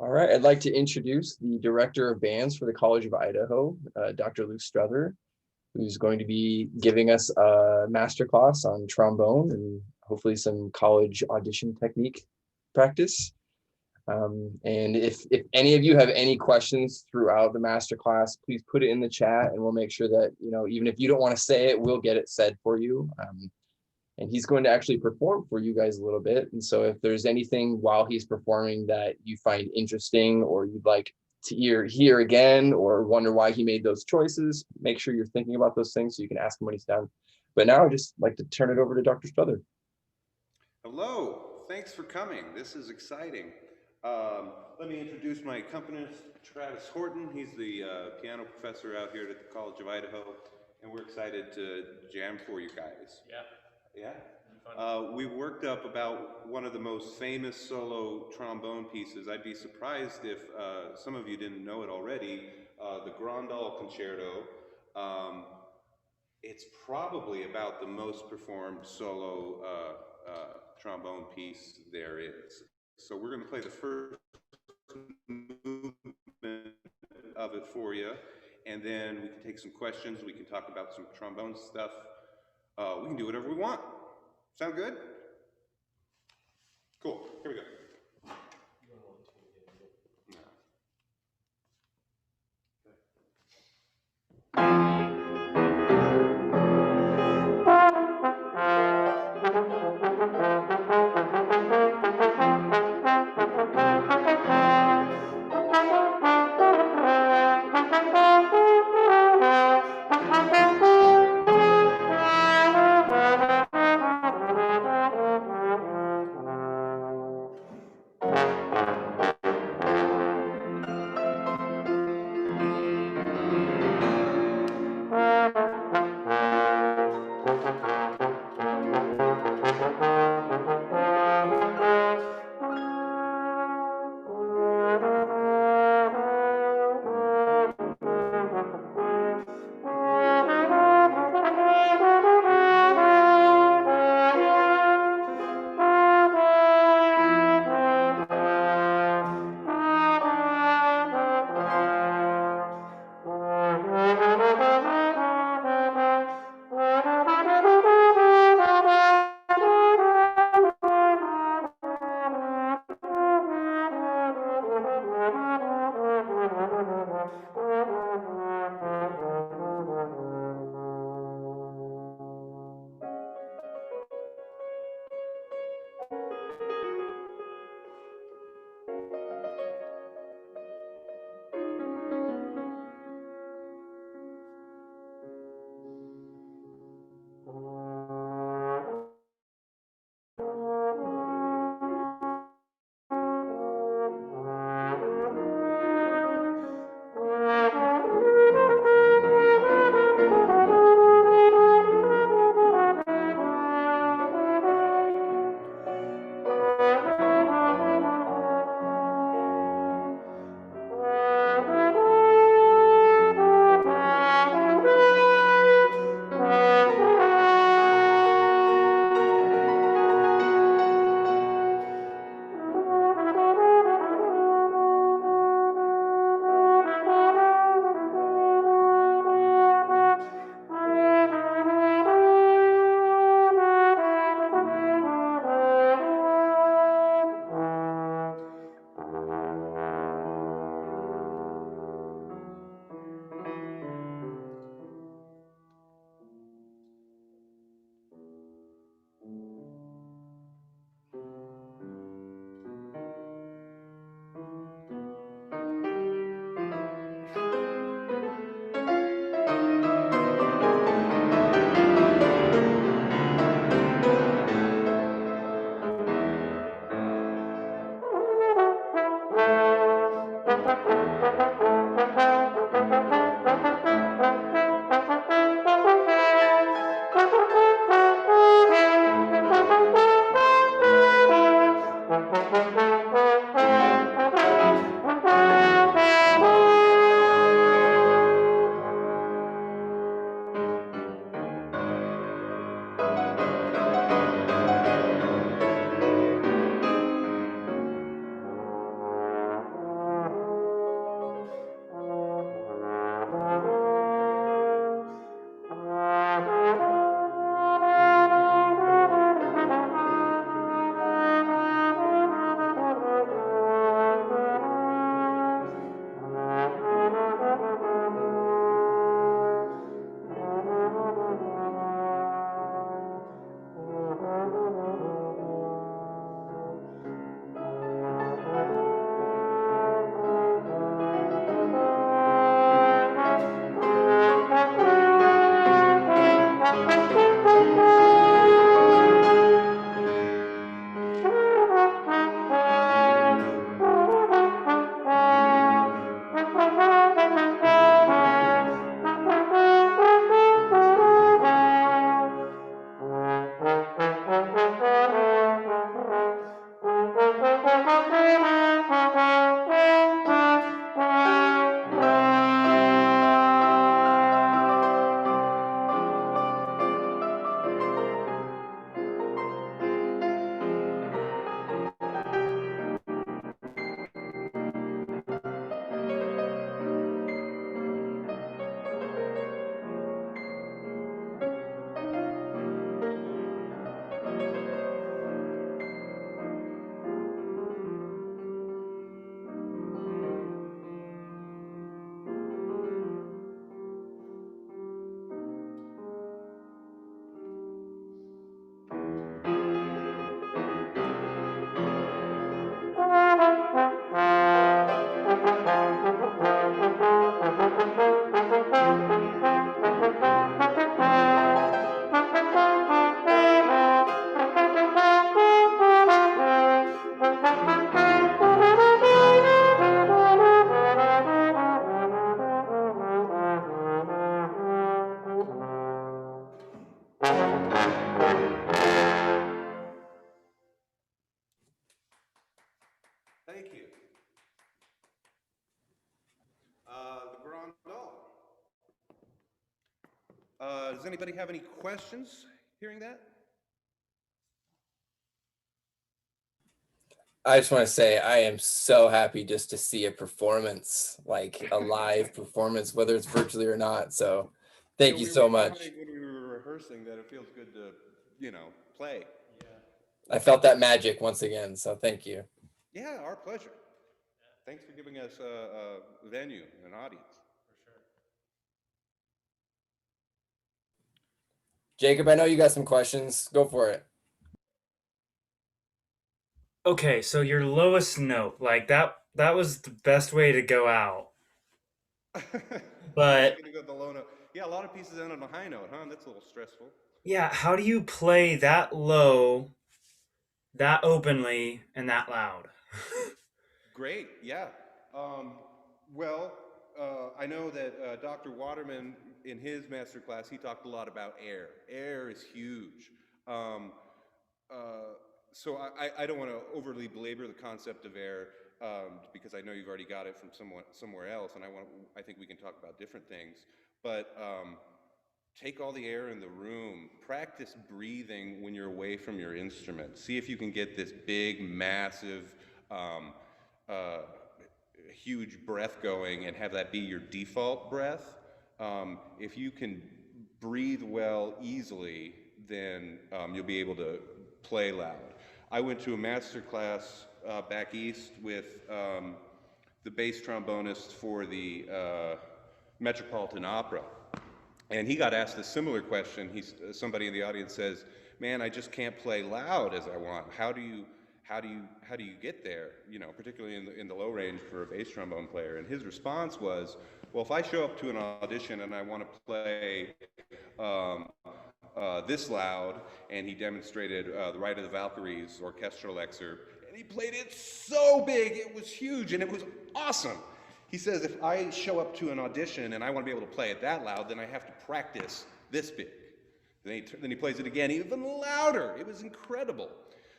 All right, I'd like to introduce the Director of Bands for the College of Idaho, Dr. Luke Strother, who's going to be giving us a masterclass on trombone and hopefully some college audition technique practice. And if any of you have any questions throughout the masterclass, please put it in the chat and we'll make sure that, even if you don't want to say it, we'll get it said for you. And he's going to actually perform for you guys a little bit. And so if there's anything while he's performing that you find interesting or you'd like to hear again or wonder why he made those choices, make sure you're thinking about those things so you can ask him when he's done. But now I'd just like to turn it over to Dr. Strother. Hello, thanks for coming. This is exciting. Let me introduce my accompanist, Travis Horton. He's the piano professor out here at the College of Idaho, and we're excited to jam for you guys. Yeah? We worked up about one of the most famous solo trombone pieces. I'd be surprised if some of you didn't know it already. The Grandal Concerto. It's probably about the most performed solo trombone piece there is. So we're going to play the first movement of it for you, and then we can take some questions. We can talk about some trombone stuff. We can do whatever we want. Sound good? Cool. Here we go. Thank you. The Grand Dal. Does anybody have any questions hearing that? I just want to say I am so happy just to see a performance, like a live performance, whether it's virtually or not. So thank you We so were much. talking when we were rehearsing that it feels good to, play. I felt that magic once again. So thank you. Yeah, our pleasure. Thanks for giving us a venue, an audience. Jacob, I know you got some questions. Go for it. Okay, so your lowest note, like that was the best way to go out. You're just But gonna go the low note. Yeah, a lot of pieces end on a high note, huh? That's a little stressful. yeah, how do you play that low, that openly, and that loud? Great, yeah. Um, well, I know that Dr. Waterman, in his master class, he talked a lot about air. Air is huge. Um, uh, so I don't want to overly belabor the concept of air because I know you've already got it from somewhere else, and I think we can talk about different things. But take all the air in the room. Practice breathing when you're away from your instrument. See if you can get this big, massive, um, uh, huge breath going and have that be your default breath. If you can breathe well easily, then you'll be able to play loud. I went to a master class back east with the bass trombonist for the Metropolitan Opera, and he got asked a similar question. Somebody in the audience says, "Man, I just can't play loud as I want. How do you get there? Particularly in the low range for a bass trombone player." And his response was, "Well, if I show up to an audition and I want to play um, this loud," and he demonstrated the Ride of the Valkyries orchestral excerpt, and he played it so big, it was huge, and it was awesome. He says, if I show up to an audition and I want to be able to play it that loud, then I have to practice this big. Then he plays it again even louder. It was incredible.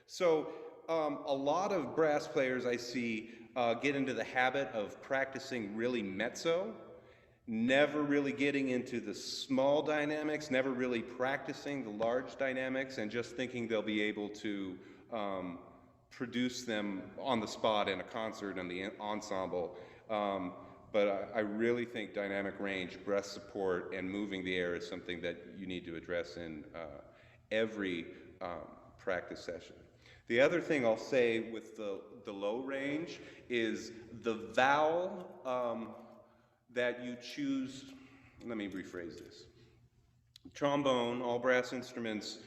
So a lot of brass players I see get into the habit of practicing really mezzo, never really getting into the small dynamics, never really practicing the large dynamics, and just thinking they'll be able to produce them on the spot in a concert and the ensemble. But I really think dynamic range, breath support, and moving the air is something that you need to address in every practice session. The other thing I'll say with the low range is the vowel that you choose. Let me rephrase this. Trombone, all brass instruments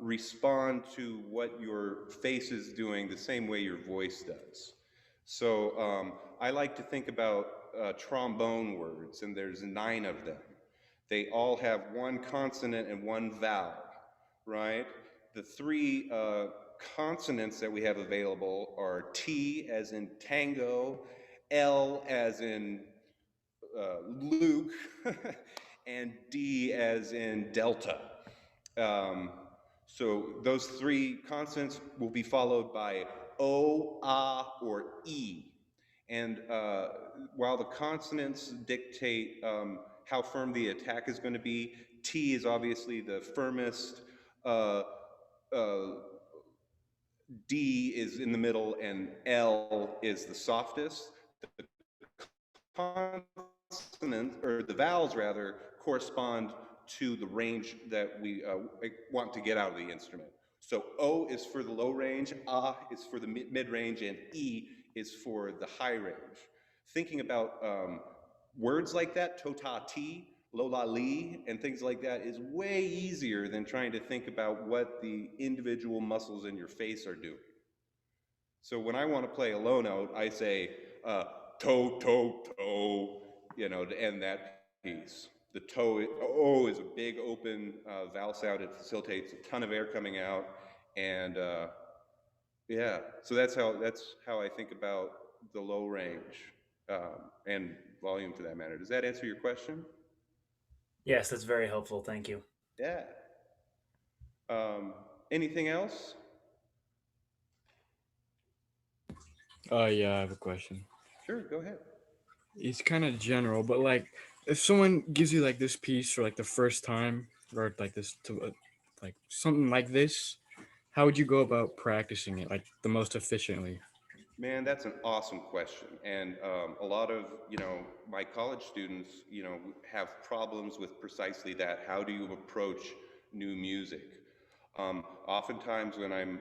respond to what your face is doing the same way your voice does. So I like to think about trombone words, and there's 9 of them. They all have one consonant and one vowel, right? The 3 consonants that we have available are T as in tango, L as in Luke, and D as in Delta. Um, so those 3 consonants will be followed by O, Ah, or E. And while the consonants dictate how firm the attack is going to be, T is obviously the firmest, uh, uh, D is in the middle, and L is the softest. The consonants, or the vowels rather, correspond to the range that we want to get out of the instrument. So O is for the low range, Ah is for the mid range, and E is for the high range. Thinking about words like that, tota ti, lola li, and things like that is way easier than trying to think about what the individual muscles in your face are doing. So when I want to play a low note, I say toe, toe, toe, to end that piece. The toe, O is a big open vowel sound. It facilitates a ton of air coming out, and yeah. So that's how I think about the low range and volume for that matter. Does that answer your question? Yes, that's very helpful. Thank you. Yeah. Anything else? Yeah, I have a question. Sure, go ahead. It's kind of general, but like, if someone gives you like this piece for like the first time, or like this to like something like this, how would you go about practicing it like the most efficiently? Man, that's an awesome question. And a lot of, my college students, have problems with precisely that. How do you approach new music? Oftentimes when I'm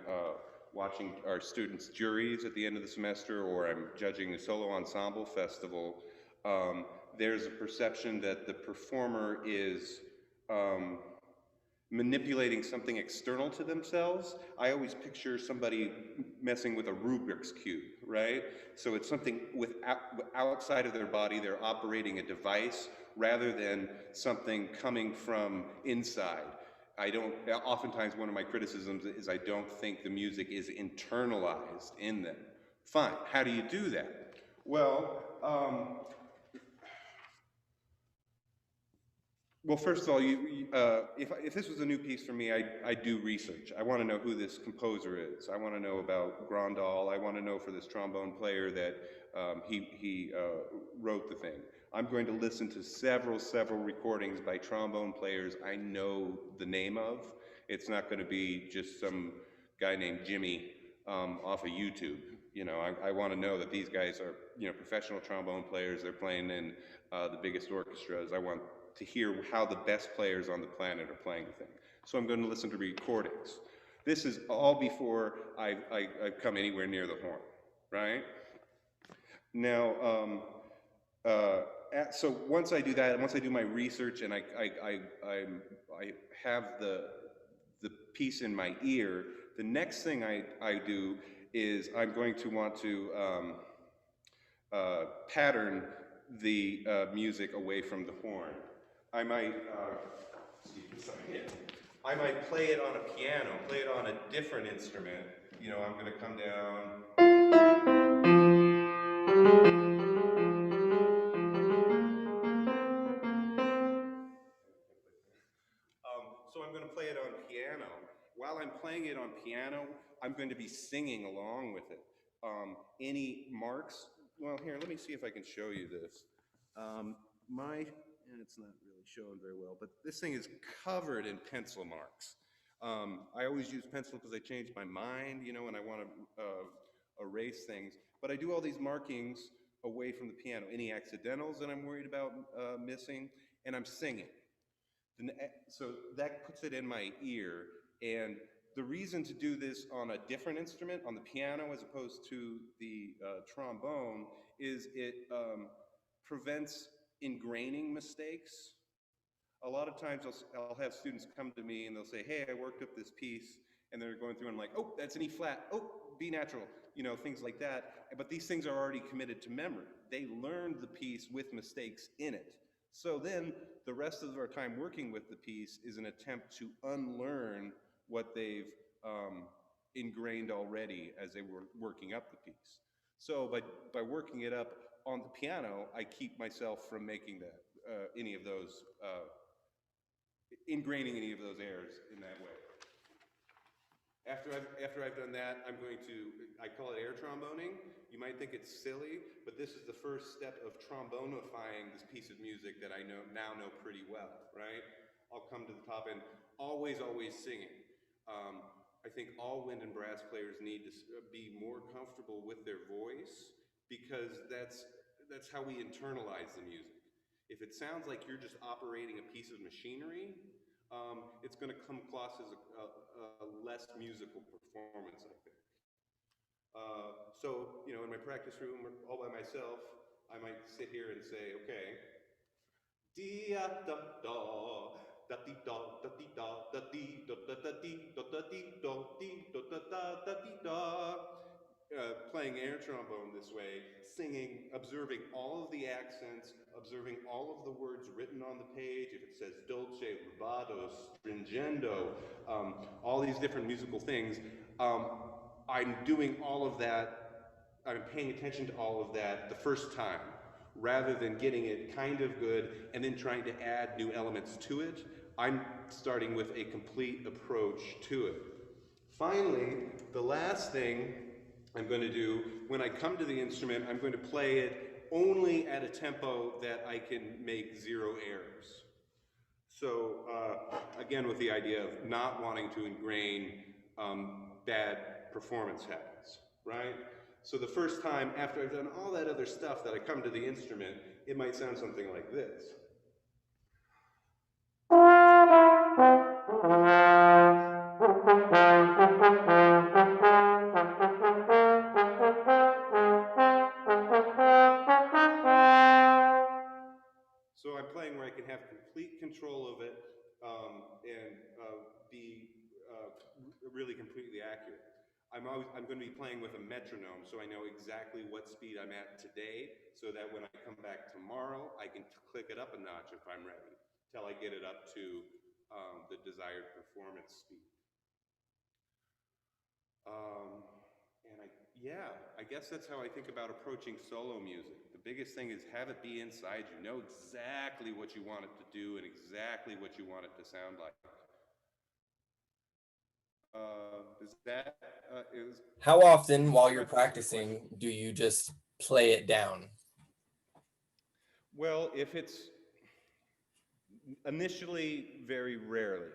watching our students' juries at the end of the semester, or I'm judging a solo ensemble festival, there's a perception that the performer is um, manipulating something external to themselves. I always picture somebody messing with a Rubik's Cube, right? So it's something outside of their body, they're operating a device rather than something coming from inside. Oftentimes one of my criticisms is I don't think the music is internalized in them. Fine, how do you do that? Well, Well, first of all, if this was a new piece for me, I do research. I want to know who this composer is. I want to know about Grandal. I want to know for this trombone player that he wrote the thing. I'm going to listen to several recordings by trombone players I know the name of. It's not going to be just some guy named Jimmy off of YouTube. I want to know that these guys are professional trombone players. They're playing in the biggest orchestras. I want to hear how the best players on the planet are playing the thing. So I'm going to listen to recordings. This is all before I've come anywhere near the horn, right? Now, so once I do that, once I do my research and I have the piece in my ear, the next thing I do is I'm going to want to pattern the music away from the horn. I might, sorry, I might play it on a piano, play it on a different instrument. I'm going to come down. So I'm going to play it on piano. While I'm playing it on piano, I'm going to be singing along with it. Any marks? Well, here, let me see if I can show you this. And it's not really showing very well, but this thing is covered in pencil marks. I always use pencil because I change my mind, and I want to erase things. But I do all these markings away from the piano. Any accidentals that I'm worried about missing, and I'm singing. So that puts it in my ear. And the reason to do this on a different instrument, on the piano as opposed to the trombone, is it prevents ingraining mistakes. A lot of times I'll have students come to me and they'll say, hey, I worked up this piece, and they're going through and I'm like, oh, that's an E flat, oh, B natural, things like that. But these things are already committed to memory. They learned the piece with mistakes in it. So then the rest of our time working with the piece is an attempt to unlearn what they've ingrained already as they were working up the piece. So by working it up on the piano, I keep myself from making that any of those ingraining any of those errors in that way. After I've done that, I call it air tromboning. You might think it's silly, but this is the first step of trombonifying this piece of music that I now know pretty well, right? I'll come to the top and always singing. I think all wind and brass players need to be more comfortable with their voice, because that's how we internalize the music. If it sounds like you're just operating a piece of machinery, it's going to come across as a less musical performance, I think. So, in my practice room, all by myself, I might sit here and say, okay, dee da da da dee da da dee da da dee da da da dee da da dee da dee da da da dee da. Playing air trombone this way, singing, observing all of the accents, observing all of the words written on the page. If it says dolce, rubato, stringendo, all these different musical things, I'm doing all of that. I'm paying attention to all of that the first time, rather than getting it kind of good and then trying to add new elements to it. I'm starting with a complete approach to it. Finally, the last thing I'm going to do, when I come to the instrument, I'm going to play it only at a tempo that I can make 0 errors. So again, with the idea of not wanting to ingrain bad performance habits, right? So the first time after I've done all that other stuff that I come to the instrument, it might sound something like this. So I'm playing where I can have complete control of it and be really completely accurate. I'm going to be playing with a metronome, so I know exactly what speed I'm at today, so that when I come back tomorrow, I can click it up a notch if I'm ready, till I get it up to the desired performance speed. Yeah, I guess that's how I think about approaching solo music. The biggest thing is have it be inside you. Know exactly what you want it to do and exactly what you want it to sound like. How often while Pretty you're much answered the question. practicing do you just play it down? Well, if it's initially, very rarely.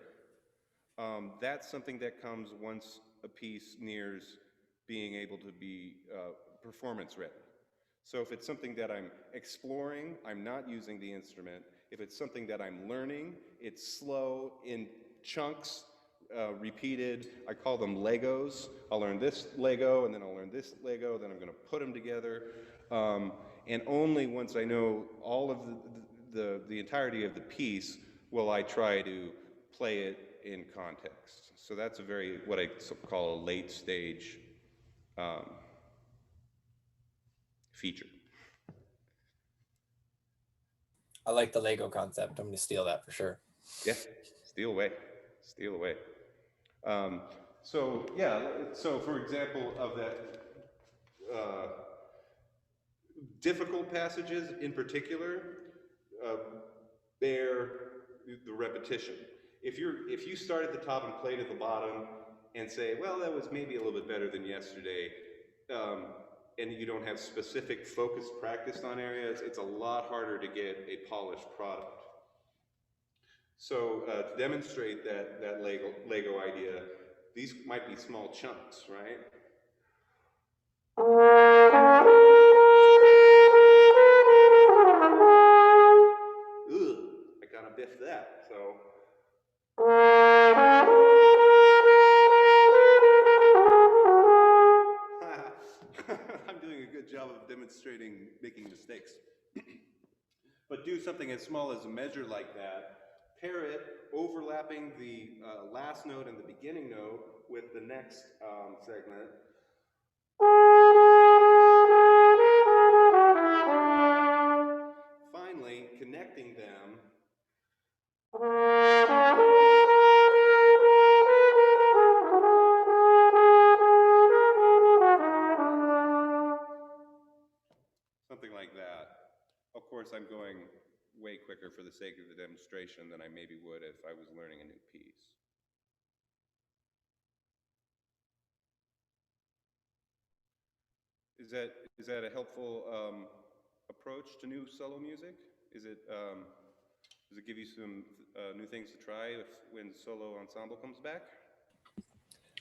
That's something that comes once a piece nears being able to be performance ready. So if it's something that I'm exploring, I'm not using the instrument. If it's something that I'm learning, it's slow in chunks, repeated. I call them Legos. I'll learn this Lego, and then I'll learn this Lego, then I'm going to put them together. And only once I know all of the entirety of the piece will I try to play it in context. So that's a very, what I call a late stage feature. I like the Lego concept. I'm going to steal that for sure. Yeah, steal away, steal away. So yeah, so for example of that difficult passages in particular bear the repetition. If you start at the top and play to the bottom and say, well, that was maybe a little bit better than yesterday, and you don't have specific focused practice on areas, it's a lot harder to get a polished product. So to demonstrate that Lego idea, these might be small chunks, right? Ugh, I gotta biff that, so. I'm doing a good job of demonstrating making mistakes. But do something as small as a measure like that, pair it, overlapping the last note and the beginning note with the next segment. Finally, connecting them. Something like that. Of course, I'm going way quicker for the sake of the demonstration than I maybe would if I was learning a new piece. Is that a helpful approach to new solo music? Does it give you some new things to try when solo ensemble comes back?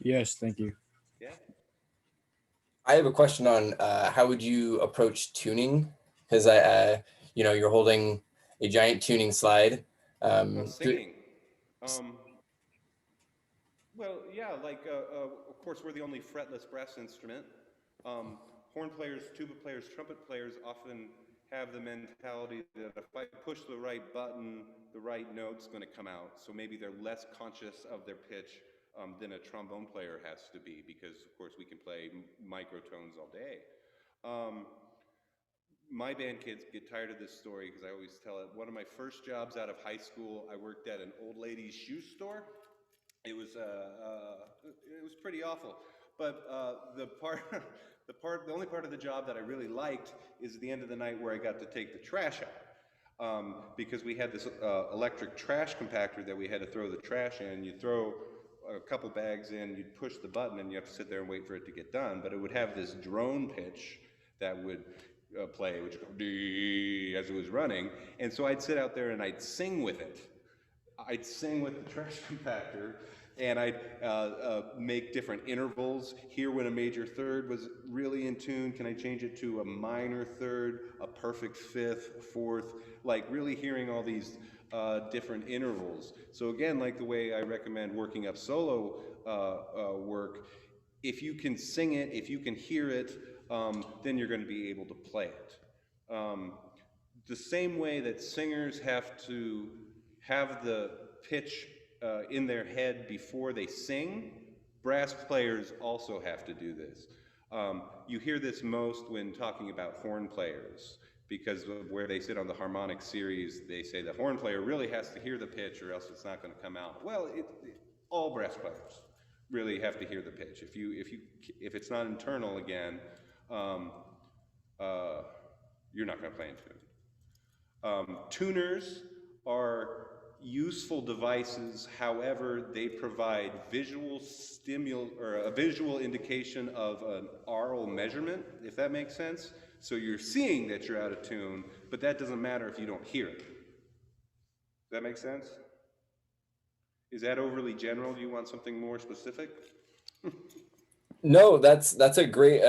Yes, thank you. Yeah. I have a question on how would you approach tuning? Because you're holding a giant tuning slide. Singing. Well, yeah, like, of course, we're the only fretless brass instrument. Horn players, tuba players, trumpet players often have the mentality that if I push the right button, the right note's going to come out. So maybe they're less conscious of their pitch than a trombone player has to be, because, of course, we can play microtones all day. My band kids get tired of this story because I always tell it. One of my first jobs out of high school, I worked at an old lady's shoe store. It was pretty awful, but the only part of the job that I really liked is the end of the night where I got to take the trash out, because we had this electric trash compactor that we had to throw the trash in. You throw a couple bags in, you'd push the button and you have to sit there and wait for it to get done. But it would have this drone pitch that would play, which would go dee as it was running. And so I'd sit out there and I'd sing with it. I'd sing with the trash compactor, and I'd make different intervals. Hear when a major third was really in tune. Can I change it to a minor third, a perfect fifth, fourth? Like really hearing all these different intervals. So again, like the way I recommend working up solo work, if you can sing it, if you can hear it, then you're going to be able to play it. The same way that singers have to have the pitch in their head before they sing, brass players also have to do this. You hear this most when talking about horn players, because of where they sit on the harmonic series. They say the horn player really has to hear the pitch or else it's not going to come out. Well, all brass players really have to hear the pitch. If it's not internal again, you're not going to play in tune. Tuners are useful devices, however, they provide visual or a visual indication of an aural measurement, if that makes sense. So you're seeing that you're out of tune, but that doesn't matter if you don't hear it. Does that make sense? Is that overly general? Do you want something more specific? No, that's a great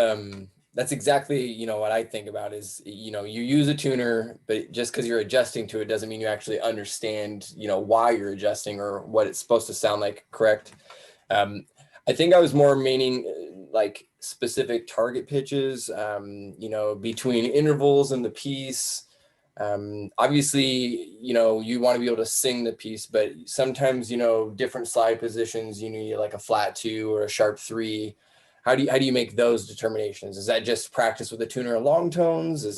that's exactly, what I think about is, you use a tuner, but just because you're adjusting to it doesn't mean you actually understand, why you're adjusting or what it's supposed to sound like, correct? I think I was more meaning like specific target pitches, between intervals in the piece. Obviously, you want to be able to sing the piece, but sometimes, different slide positions, you need like a flat 2 or a sharp 3. How do you make those determinations? Is that just practice with a tuner and long tones? It's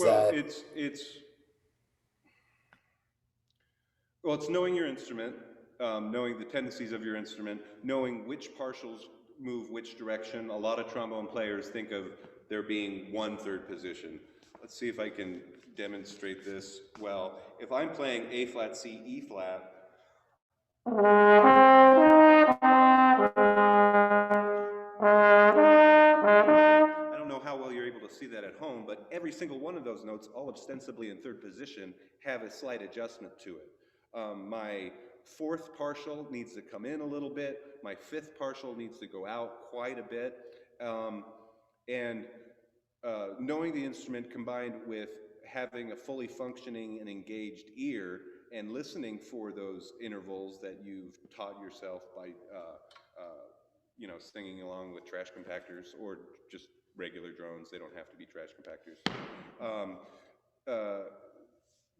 knowing your instrument, knowing the tendencies of your instrument, knowing which partials move which direction. A lot of trombone players think of there being one third position. Let's see if I can demonstrate this well. If I'm playing A flat, C, E flat, I don't know how well you're able to see that at home, but every single one of those notes, all ostensibly in third position, have a slight adjustment to it. My fourth partial needs to come in a little bit. My fifth partial needs to go out quite a bit. And knowing the instrument combined with having a fully functioning and engaged ear and listening for those intervals that you've taught yourself by singing along with trash compactors or just regular drones. They don't have to be trash compactors.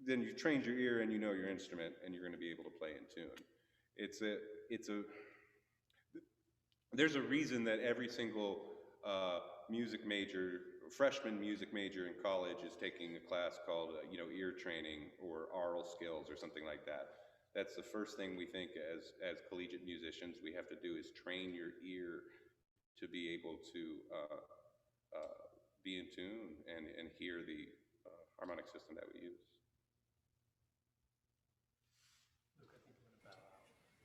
Then you've trained your ear and you know your instrument, and you're going to be able to play in tune. There's a reason that every single freshman music major in college is taking a class called ear training or aural skills or something like that. That's the first thing we think as collegiate musicians we have to do is train your ear to be able to be in tune and hear the harmonic system that we use.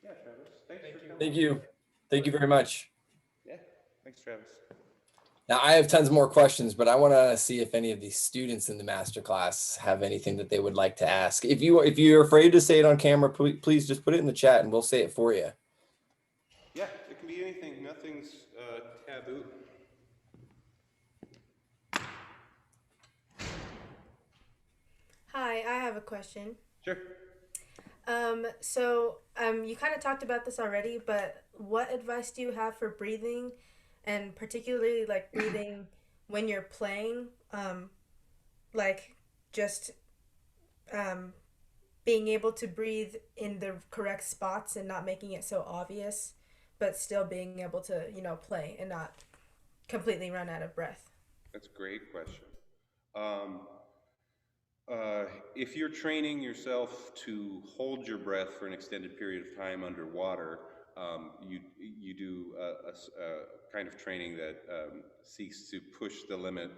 Yeah, Travis. Thanks for coming. Thank you. Thank you very much. Yeah, thanks, Travis. Now I have tons more questions, but I want to see if any of these students in the masterclass have anything that they would like to ask. If you're afraid to say it on camera, please just put it in the chat and we'll say it for you. Yeah, it can be anything. Nothing's taboo. Hi, I have a question. Sure. You kind of talked about this already, but what advice do you have for breathing, and particularly like breathing when you're playing, being able to breathe in the correct spots and not making it so obvious, but still being able to, play and not completely run out of breath? That's a great question. If you're training yourself to hold your breath for an extended period of time underwater, you do a kind of training that seeks to push the limit.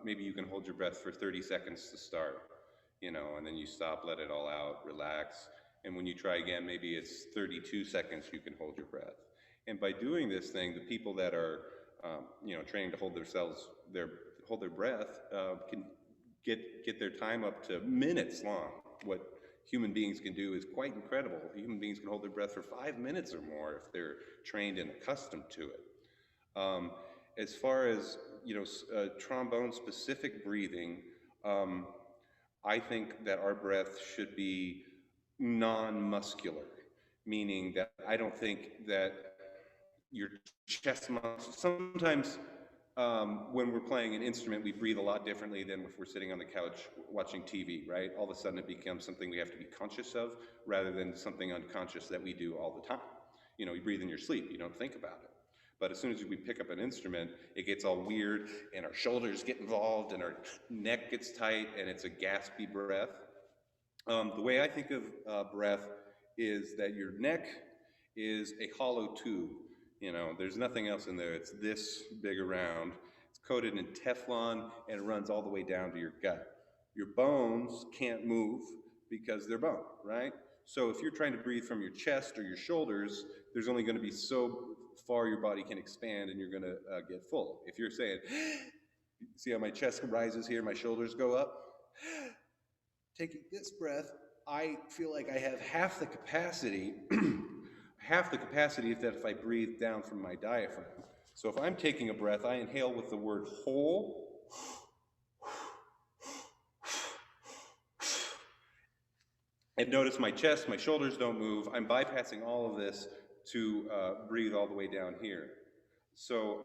Maybe you can hold your breath for 30 seconds to start, and then you stop, let it all out, relax. And when you try again, maybe it's 32 seconds you can hold your breath. And by doing this thing, the people that are, training to hold hold their breath, can get their time up to minutes long. What human beings can do is quite incredible. Human beings can hold their breath for 5 minutes or more if they're trained and accustomed to it. As far as trombone specific breathing, I think that our breath should be non-muscular, meaning that I don't think that your chest muscles. Sometimes when we're playing an instrument, we breathe a lot differently than if we're sitting on the couch watching TV, right? All of a sudden it becomes something we have to be conscious of rather than something unconscious that we do all the time. You breathe in your sleep, you don't think about it. But as soon as we pick up an instrument, it gets all weird and our shoulders get involved and our neck gets tight and it's a gaspy breath. The way I think of breath is that your neck is a hollow tube. There's nothing else in there. It's this big around. It's coated in Teflon and it runs all the way down to your gut. Your bones can't move because they're bone, right? So if you're trying to breathe from your chest or your shoulders, there's only going to be so far your body can expand and you're going to get full. If you're saying, see how my chest rises here, my shoulders go up? Taking this breath, I feel like I have half the capacity, if I breathe down from my diaphragm. So if I'm taking a breath, I inhale with the word whole. And notice my chest, my shoulders don't move. I'm bypassing all of this to breathe all the way down here. So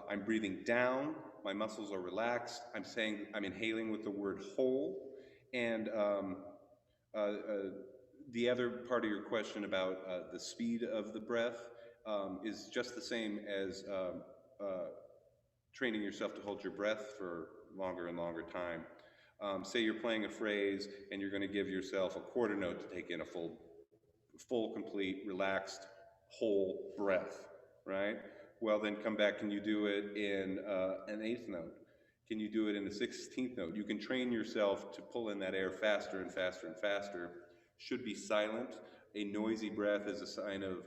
I'm breathing down, my muscles are relaxed. I'm inhaling with the word whole. And the other part of your question about the speed of the breath is just the same as training yourself to hold your breath for longer and longer time. Say you're playing a phrase and you're going to give yourself a quarter note to take in a full, complete, relaxed, whole breath, right? Well, then come back. Can you do it in an eighth note? Can you do it in a 16th note? You can train yourself to pull in that air faster and faster and faster. Should be silent. A noisy breath is a sign of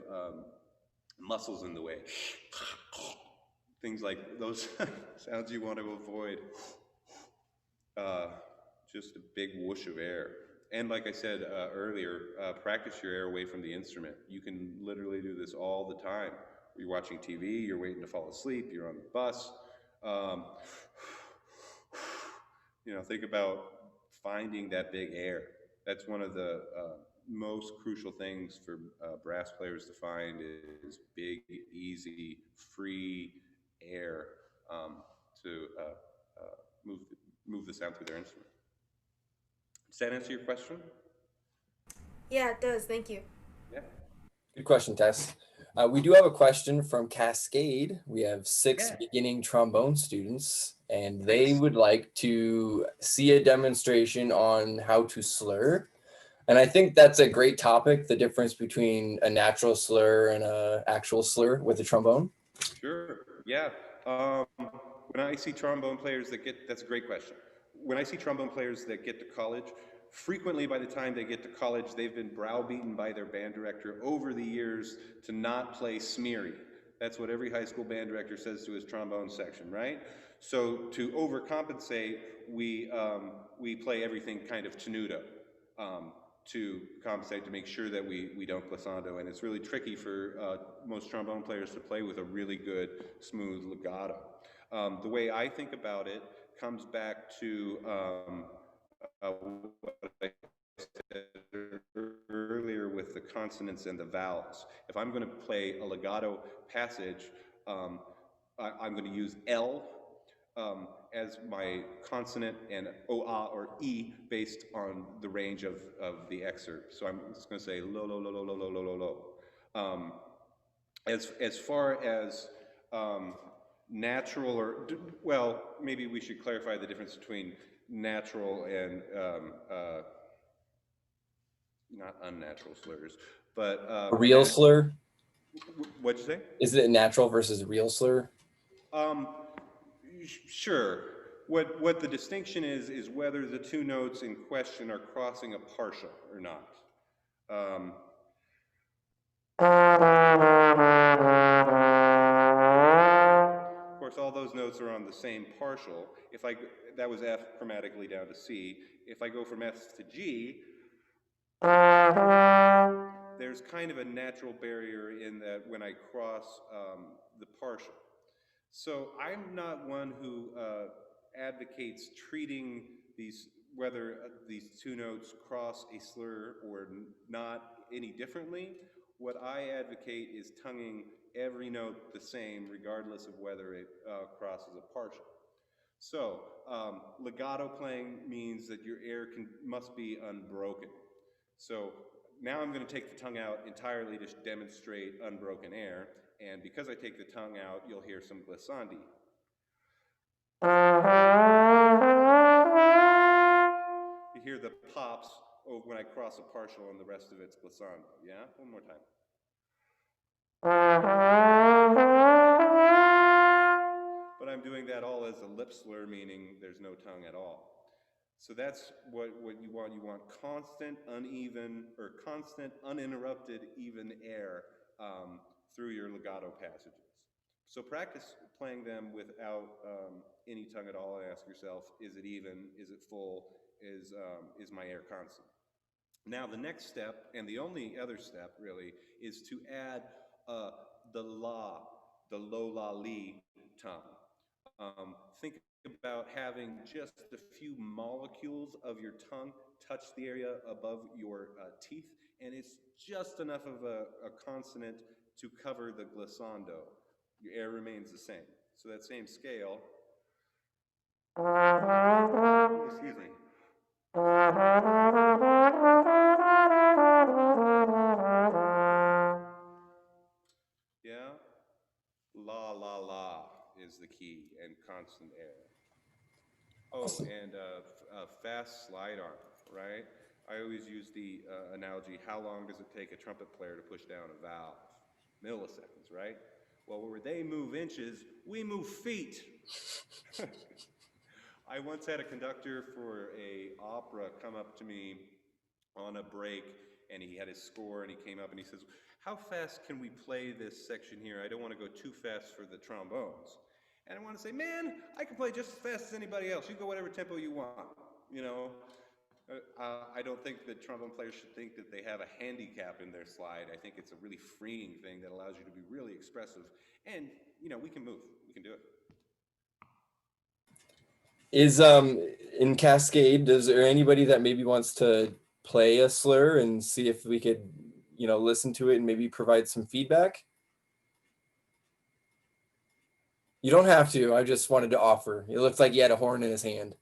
muscles in the way. Things like those sounds you want to avoid. Just a big whoosh of air. And like I said earlier, practice your air away from the instrument. You can literally do this all the time. You're watching TV, you're waiting to fall asleep, you're on the bus. Think about finding that big air. That's one of the most crucial things for brass players to find is big, easy, free air to move the sound through their instrument. Does that answer your question? Yeah, it does. Thank you. Yeah. Good question, Tess. We do have a question from Cascade. We have 6 beginning trombone students, and they would like to see a demonstration on how to slur. And I think that's a great topic, the difference between a natural slur and an actual slur with the trombone. Sure, yeah. When I see trombone players that's a great question. When I see trombone players that get to college, frequently by the time they get to college, they've been browbeaten by their band director over the years to not play smeary. That's what every high school band director says to his trombone section, right? So to overcompensate, we play everything kind of tenuto to compensate, to make sure that we don't glissando. And it's really tricky for most trombone players to play with a really good, smooth legato. The way I think about it comes back to what I said earlier with the consonants and the vowels. If I'm going to play a legato passage, I'm going to use L as my consonant and O-A or E based on the range of the excerpt. So I'm just going to say lo, lo, lo, lo, lo, lo, lo, lo, lo. As far as natural well, maybe we should clarify the difference between natural and not unnatural slurs, but a real slur. What'd you say? Is it natural versus real slur? Sure. What the distinction is whether the two notes in question are crossing a partial or not. those notes are on the same partial. That was F chromatically down to C. If I go from F to G, there's kind of a natural barrier in that when I cross the partial. So I'm not one who advocates treating whether these two notes cross a slur or not any differently. What I advocate is tonguing every note the same, regardless of whether it crosses a partial. So legato playing means that your air must be unbroken. So now I'm going to take the tongue out entirely to demonstrate unbroken air. And because I take the tongue out, you'll hear some glissandi. You hear the pops when I cross a partial and the rest of it's glissando. Yeah? One more time. But I'm doing that all as a lip slur, meaning there's no tongue at all. So that's what you want. You want constant, uneven, or constant, uninterrupted, even air through your legato passages. So practice playing them without any tongue at all and ask yourself, is it even? Is it full? Is my air constant? Now the next step, and the only other step really, is to add the la, the lo-la-li tongue. Think about having just a few molecules of your tongue touch the area above your teeth, and it's just enough of a consonant to cover the glissando. Your air remains the same. So that same scale, excuse me. Yeah? La, la, la is the key and constant air. Oh, and a fast slide arm, right? I always use the analogy, how long does it take a trumpet player to push down a valve? Milliseconds, right? Well, where they move inches, we move feet. I once had a conductor for a opera come up to me on a break, and he had his score, and he came up and he says, how fast can we play this section here? I don't want to go too fast for the trombones. And I want to say, man, I can play just as fast as anybody else. You go whatever tempo you want. You know, I don't think that trombone players should think that they have a handicap in their slide. I think it's a really freeing thing that allows you to be really expressive. And, you know, we can move. We can do it. Is in Cascade, is there anybody that maybe wants to play a slur and see if we could, you know, listen to it and maybe provide some feedback? You don't have to. I just wanted to offer. It looked like he had a horn in his hand.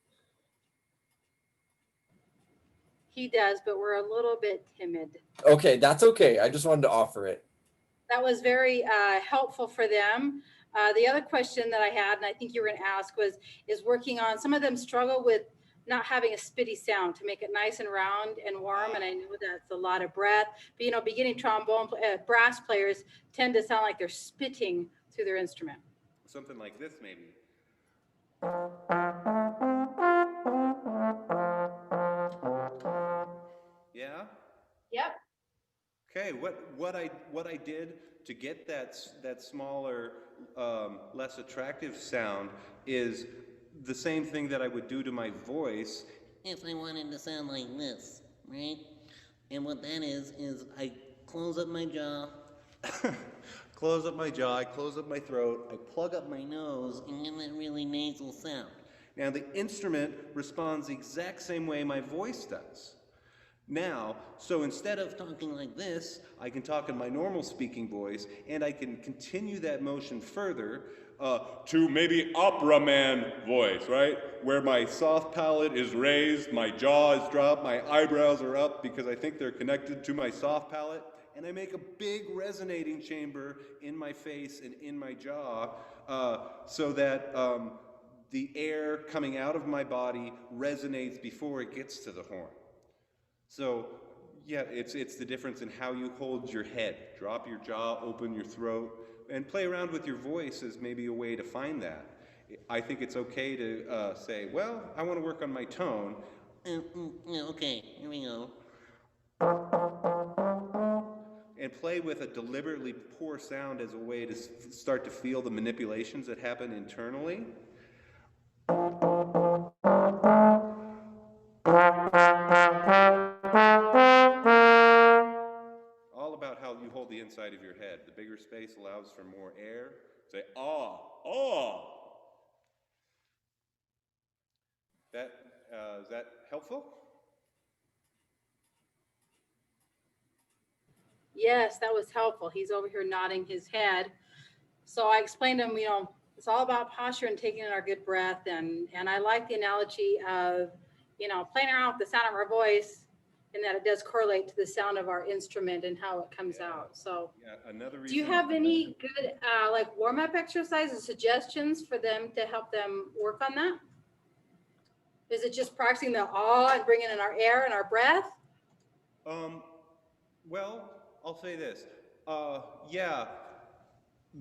He does, but we're a little bit timid. Okay, that's okay. I just wanted to offer it. That was very helpful for them. The other question that I had, and I think you were going to ask, is working on, some of them struggle with not having a spitty sound to make it nice and round and warm. And I know that's a lot of breath, but, you know, beginning trombone, brass players tend to sound like they're spitting through their instrument. Something like this, maybe. Yeah? Yep. Okay, what I did to get that smaller, less attractive sound is the same thing that I would do to my voice if I wanted to sound like this, right? And what that is I close up my jaw, close up my jaw, I close up my throat, I plug up my nose, and get that really nasal sound. Now the instrument responds the exact same way my voice does. Now, so instead of talking like this, I can talk in my normal speaking voice, and I can continue that motion further to maybe opera man voice, right? Where my soft palate is raised, my jaw is dropped, my eyebrows are up because I think they're connected to my soft palate, and I make a big resonating chamber in my face and in my jaw so that the air coming out of my body resonates before it gets to the horn. So, yeah, it's the difference in how you hold your head. Drop your jaw, open your throat, and play around with your voice as maybe a way to find that. I think it's okay to say, well, I want to work on my tone. Okay, here we go. and play with a deliberately poor sound as a way to start to feel the manipulations that happen internally. All about how you hold the inside of your head. The bigger space allows for more air. Say, ah, ah. Is that helpful? Yes, that was helpful. He's over here nodding his head. So I explained to him, it's all about posture and taking in our good breath. And I like the analogy of, playing around with the sound of our voice, and that it does correlate to the sound of our instrument and how it comes out. So Another reason. Do you have any good like warm-up exercises, suggestions for them to help them work on that? Is it just practicing the and bringing in our air and our breath? Well, I'll say this. Yeah,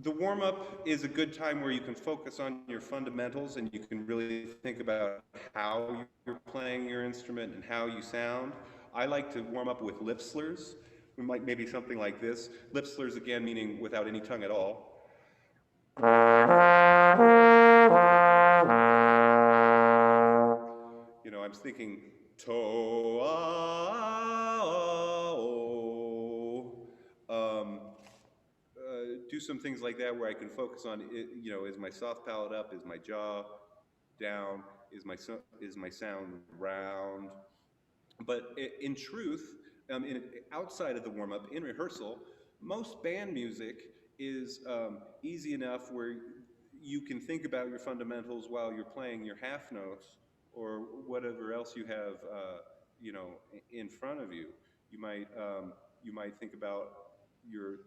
the warm-up is a good time where you can focus on your fundamentals and you can really think about how you're playing your instrument and how you sound. I like to warm up with lip slurs. We might maybe something like this. Lip slurs, again, meaning without any tongue at all. I'm thinking to do some things like that where I can focus on it. Is my soft palate up? Is my jaw down? Is my sound round? But in truth, outside of the warm up, in rehearsal, most band music is easy enough where you can think about your fundamentals while you're playing your half notes or whatever else you have, in front of you. You might think about your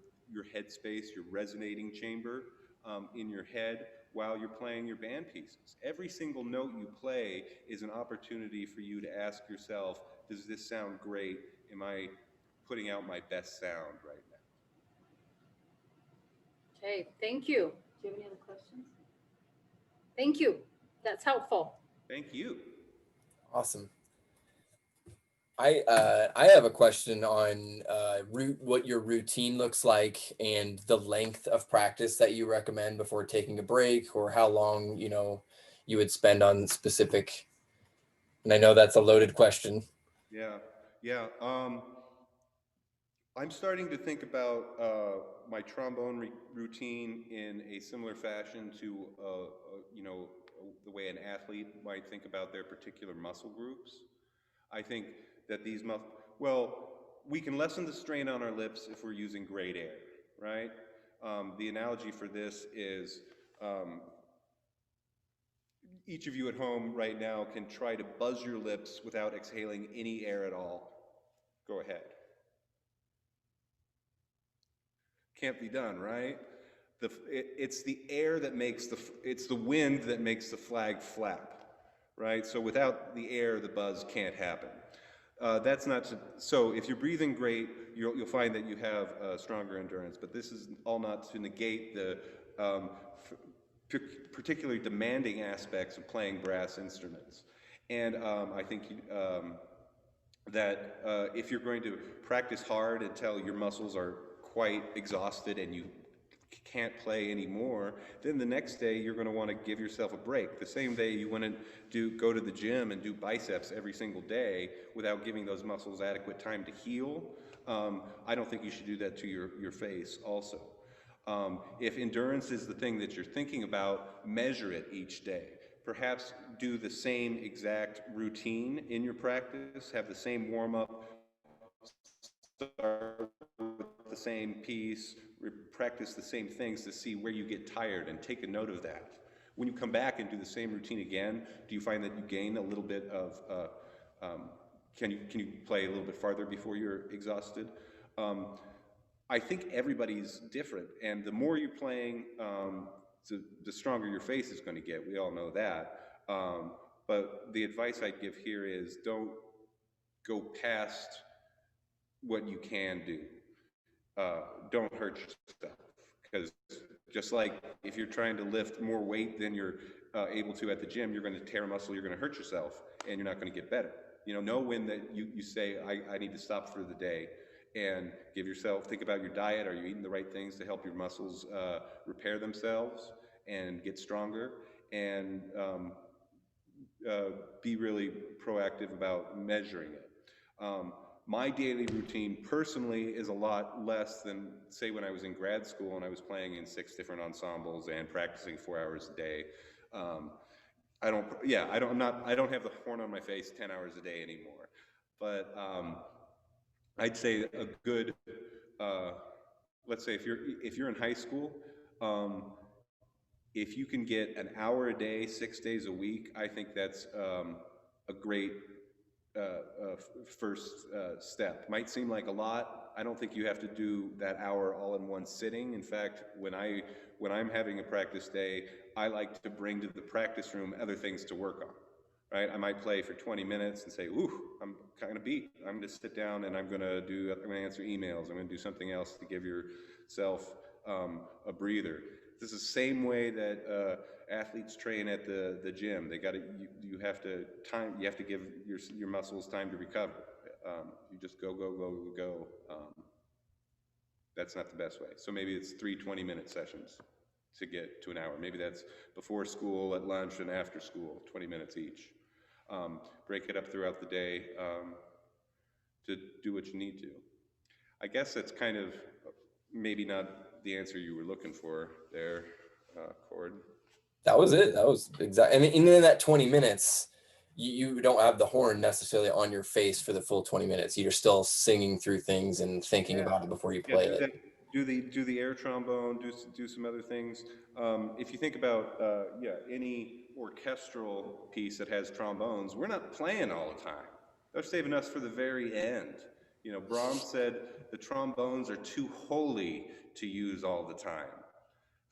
headspace, your resonating chamber in your head while you're playing your band pieces. Every single note you play is an opportunity for you to ask yourself, does this sound great? Am I putting out my best sound right now? Okay, thank you. Do you have any other questions? Thank you. That's helpful. Thank you. Awesome. I have a question on what your routine looks like and the length of practice that you recommend before taking a break, or how long you would spend on specific. And I know that's a loaded question. Yeah. I'm starting to think about my trombone routine in a similar fashion to the way an athlete might think about their particular muscle groups. I think that we can lessen the strain on our lips if we're using great air, right? The analogy for this is each of you at home right now can try to buzz your lips without exhaling any air at all. Go ahead. Can't be done, right? It's the air that makes it's the wind that makes the flag flap, right? So without the air, the buzz can't happen. That's not so. If you're breathing great, you'll find that you have stronger endurance. But this is all not to negate the particularly demanding aspects of playing brass instruments. And I think that if you're going to practice hard until your muscles are quite exhausted and you can't play anymore, then the next day you're going to want to give yourself a break. The same day you want to go to the gym and do biceps every single day without giving those muscles adequate time to heal, I don't think you should do that to your face also. If endurance is the thing that you're thinking about, measure it each day. Perhaps do the same exact routine in your practice, have the same warm-up, start with the same piece, practice the same things to see where you get tired and take a note of that. When you come back and do the same routine again, do you find that you gain a little bit of, can you play a little bit farther before you're exhausted? I think everybody's different, and the more you're playing, the stronger your face is going to get. We all know that. But the advice I'd give here is don't go past what you can do. Don't hurt yourself, because just like if you're trying to lift more weight than you're able to at the gym, you're going to tear a muscle, you're going to hurt yourself, and you're not going to get better. Know when that you say, I need to stop for the day, and think about your diet. Are you eating the right things to help your muscles repair themselves and get stronger? And be really proactive about measuring it. My daily routine personally is a lot less than, say, when I was in grad school and I was playing in 6 different ensembles and practicing 4 hours a day. I don't have the horn on my face 10 hours a day anymore. But I'd say a good, let's say if you're in high school, if you can get an hour a day, 6 days a week, I think that's a great first step. Might seem like a lot. I don't think you have to do that hour all in one sitting. In fact, when I'm having a practice day, I like to bring to the practice room other things to work on. Right? I might play for 20 minutes and say, "Ooh, I'm kind of beat. I'm going to sit down and I'm going to answer emails. I'm going to do something else to give yourself a breather." This is the same way that athletes train at the gym. You have to give your muscles time to recover. You just go. That's not the best way. So maybe it's 3 20-minute sessions to get to an hour. Maybe that's before school, at lunch, and after school, 20 minutes each. Break it up throughout the day to do what you need to. I guess that's kind of maybe not the answer you were looking for there, Cord. That was it. That was exactly. And in that 20 minutes, you don't have the horn necessarily on your face for the full 20 minutes. You're still singing through things and thinking about it before you play it. Do the air trombone, do some other things. If you think about any orchestral piece that has trombones, we're not playing all the time. They're saving us for the very end. You know, Brahms said the trombones are too holy to use all the time.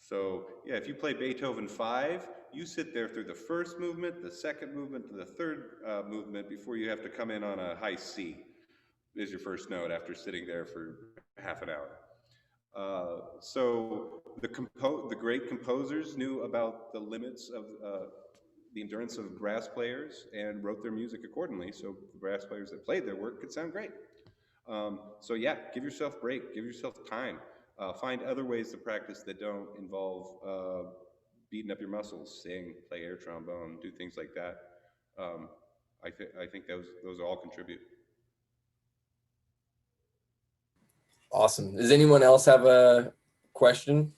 So yeah, if you play Beethoven 5, you sit there through the first movement, the second movement, and the third movement before you have to come in on a high C is your first note after sitting there for half an hour. So the great composers knew about the limits of the endurance of brass players and wrote their music accordingly, so the brass players that played their work could sound great. So yeah, give yourself a break, give yourself time. Find other ways to practice that don't involve beating up your muscles. Sing, play air trombone, do things like that. I think those all contribute. Awesome. Does anyone else have a question?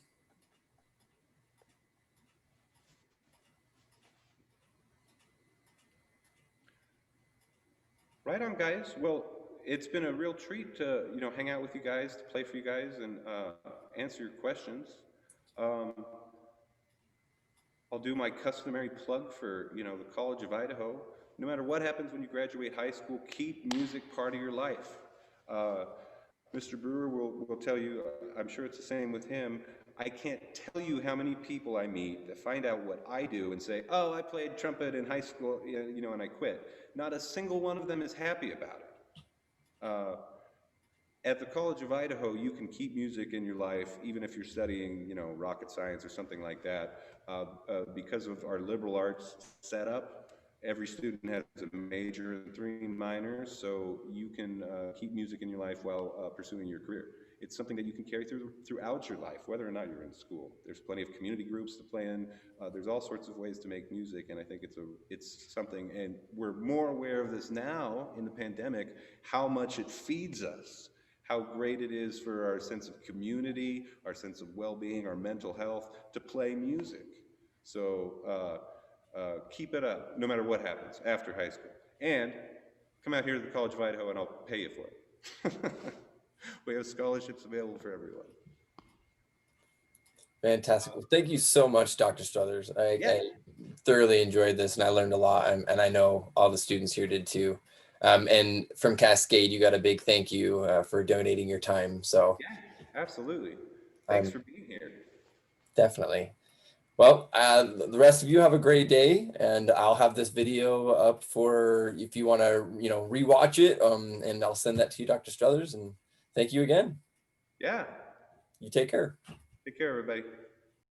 Right on, guys. Well, it's been a real treat to hang out with you guys, to play for you guys, and answer your questions. I'll do my customary plug for the College of Idaho. No matter what happens when you graduate high school, keep music part of your life. Mr. Brewer will tell you, I'm sure it's the same with him, I can't tell you how many people I meet that find out what I do and say, "Oh, I played trumpet in high school, and I quit." Not a single one of them is happy about it. At the College of Idaho, you can keep music in your life, even if you're studying, rocket science or something like that. Because of our liberal arts setup, every student has a major and 3 minors, so you can keep music in your life while pursuing your career. It's something that you can carry throughout your life, whether or not you're in school. There's plenty of community groups to play in. There's all sorts of ways to make music, and I think it's something, and we're more aware of this now in the pandemic, how much it feeds us, how great it is for our sense of community, our sense of well-being, our mental health, to play music. So keep it up, no matter what happens after high school. And come out here to the College of Idaho and I'll pay you for it. We have scholarships available for everyone. Fantastic. Well, thank you so much, Dr. Struthers. I thoroughly enjoyed this and I learned a lot, and I know all the students here did too. And from Cascade, you got a big thank you for donating your time. So yeah, absolutely. Thanks for being here. Definitely. Well, the rest of you have a great day, and I'll have this video up for if you want to, rewatch it. And I'll send that to you, Dr. Struthers. And thank you again. Yeah. You take care. Take care, everybody.